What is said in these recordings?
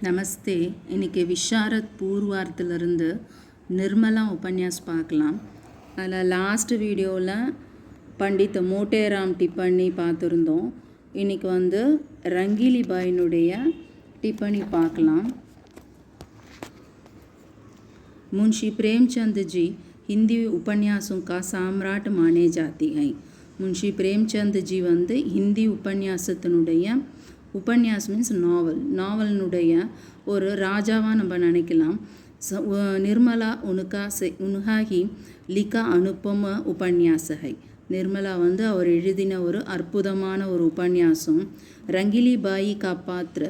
நமஸ்தே. இன்றைக்கி விஷாரத் பூர்வார்த்திலிருந்து நிர்மலா உபன்யாஸ் பார்க்கலாம். அதில் லாஸ்ட் வீடியோவில் பண்டித் மோட்டேராம் டிப்பணி பார்த்துருந்தோம். இன்றைக்கி ரங்கீலி பாயினுடைய டிப்பணி பார்க்கலாம். मुंशी प्रेमचंद जी हिंदी उपन्यासों का सम्राट माने जाती हैं. मुंशी प्रेमचंद जी हिंदी उपन्यासத்தினுடைய उपन्यास मीन्स नावल और राजावा नम्बर निனைக்கலாம். निर्मला उनका ही लिखा अनुपम उपन्यास है. निर्मला அவர் எழுதின ஒரு அற்புதமான ஒரு உபன்யாசம். रंगीली बाई का पात्र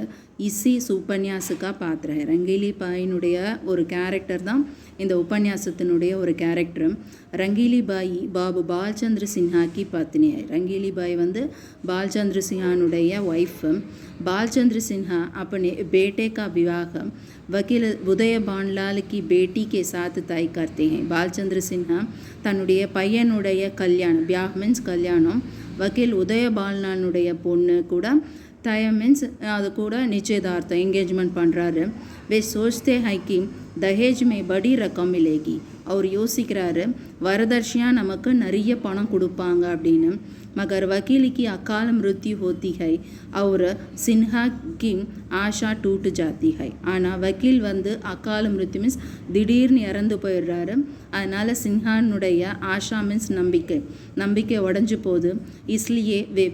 इसी उपन्यास का पात्र है. रंगीली बाईनुடைய ஒரு கேரக்டர் தான் இந்த உபன்யாசத்தினுடைய ஒரு கேரக்டர். रंगीली बाई बाबू बालचंद्र सिन्हा की पत्नी है. रंगीली बाई बालचंद्र सिन्हानुடைய वाइफ. बालचंद्र सिन्हा अपने बेटे का विवाह वकील उदय बानलाल की बेटी के साथ तय करते हैं. बालचंद्र सिन्हा தன்னுடைய பையனுடைய கல்யாணம், வியாஹ் மீன்ஸ் கல்யாணம், வக்கீல் உதய பால்னானுடைய பொண்ணு கூட தயம் மீன்ஸ் அது கூட நிச்சயதார்த்தம் என்கேஜ்மெண்ட் பண்ணுறாரு. वे सोचते हैं कि दहेज में बड़ी रकम मिलेगी. அவர் யோசிக்கிறாரு வரதட்சணையாக நமக்கு நிறைய பணம் கொடுப்பாங்க அப்படின்னு. मगर वकील की अकाल मृत्यु होती है और सिन्हा की आशा टूट जाती है. ஆனால் வக்கீல் அகால மிருத்யு மீன்ஸ் திடீர்னு இறந்து போயிடுறாரு. அதனால் சின்ஹானுடைய ஆஷா மீன்ஸ் நம்பிக்கை உடஞ்சி போகுது. इसलिए वे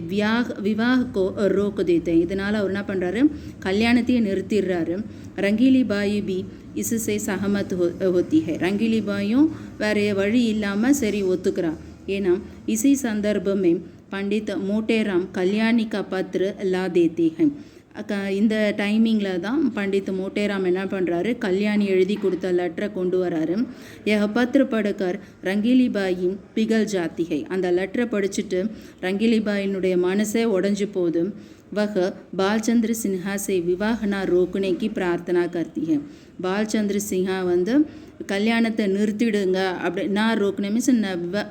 विवाह को रोक देते हैं. இதனால் அவர் என்ன பண்ணுறாரு, கல்யாணத்தையே நிறுத்திடுறாரு. रंगीली बाई भी इससे सहमत होती है. रंगीली बाइயும் வேறு வழி இல்லாமல் சரி ஒத்துக்கிறா. ஏன்னா इसी संदर्भ में पंडित मोटेराम कल्याणी का पत्र ला देते हैं. இந்த டைமிங்கில் தான் பண்டித் மோட்டேராம் என்ன பண்ணுறாரு, கல்யாணி எழுதி கொடுத்த லெட்டரை கொண்டு வராரு. यह पत्र पढ़कर रंगीली बाई पिघल जाती है. அந்த லெட்டரை படிச்சுட்டு ரங்கீலி பாயினுடைய மனசே உடஞ்சி போகுது. वह बालचंद्र सिन्हा से विवाह न रोकने की प्रार्थना करती है. बालचंद्र सिन्हा கல்யாணத்தை நிறுத்திடுங்க அப்படி, நான் ரோக்கனே மீன்ஸ்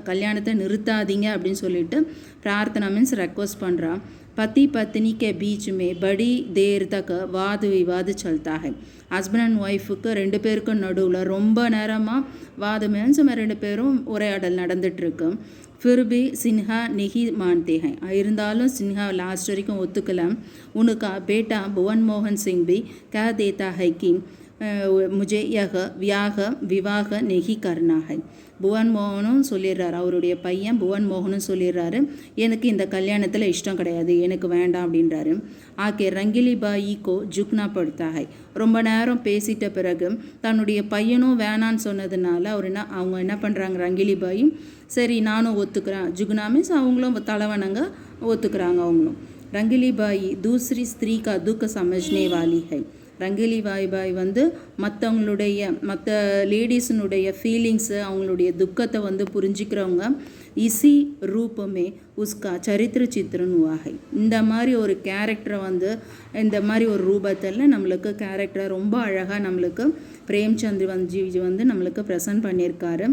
கல்யாணத்தை நிறுத்தாதீங்க அப்படின்னு சொல்லிட்டு பிரார்த்தனா மீன்ஸ் ரெக்வஸ்ட் பண்ணுறா. पति पत्नी के बीच में बड़ी देर तक वाद विवाद चलता है. ஹஸ்பண்ட் அண்ட் ஒய்ஃபுக்கு ரெண்டு பேருக்கும் நடுவில் ரொம்ப நேரமாக வாத மீன்ஸ் ரெண்டு பேரும் உரையாடல் நடந்துகிட்ருக்கு. फिर भी सिन्हा नहीं मानते हैं. இருந்தாலும் சின்ஹா லாஸ்ட் வரைக்கும் ஒத்துக்கலாம். उनका बेटा भुवन मोहन सिंह भी कह देता है कि मुझे यह विवाह नहीं करना है. புவன் மோகனும் சொல்லிடுறாரு, அவருடைய பையன் புவன் மோகனும் சொல்லிடுறாரு, எனக்கு இந்த கல்யாணத்தில் இஷ்டம் கிடையாது, எனக்கு வேண்டாம் அப்படின்றாரு. ஆக்கே ரங்கீலி பாயிக்கோ ஜுக்னா படுத்தா है. ரொம்ப நேரம் பேசிட்ட பிறகு தன்னுடைய பையனும் வேணான்னு சொன்னதுனால அவங்க என்ன பண்ணுறாங்க, ரங்கீலி பாயும் சரி நானும் ஒத்துக்கிறேன், ஜுக்னா மீன்ஸ் அவங்களும் தலைவனங்க ஒத்துக்கிறாங்க அவங்களும். ரங்கீலி பாயி தூசரி ஸ்திரீ கா துக்க சமஜ்னே வாலி है. ரங்கீலி பாய் மற்ற லேடிஸினுடைய ஃபீலிங்ஸு, அவங்களுடைய துக்கத்தை புரிஞ்சிக்கிறவங்க. இசி ரூபமே உஸ்கா சரித்திர சித்திரன் உவாகை. இந்த மாதிரி ஒரு கேரக்டரை இந்த மாதிரி ஒரு ரூபத்தில் நம்மளுக்கு கேரக்டரை ரொம்ப அழகாக நம்மளுக்கு பிரேம்சந்த் ஜி நம்மளுக்கு ப்ரெசன்ட் பண்ணியிருக்காரு.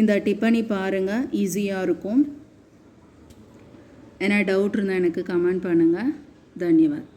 இந்த டிப்பணி பாருங்கள், ஈஸியாக இருக்கும். ஏன்னா டவுட் இருந்தால் எனக்கு கமெண்ட் பண்ணுங்கள். தன்யவாத்.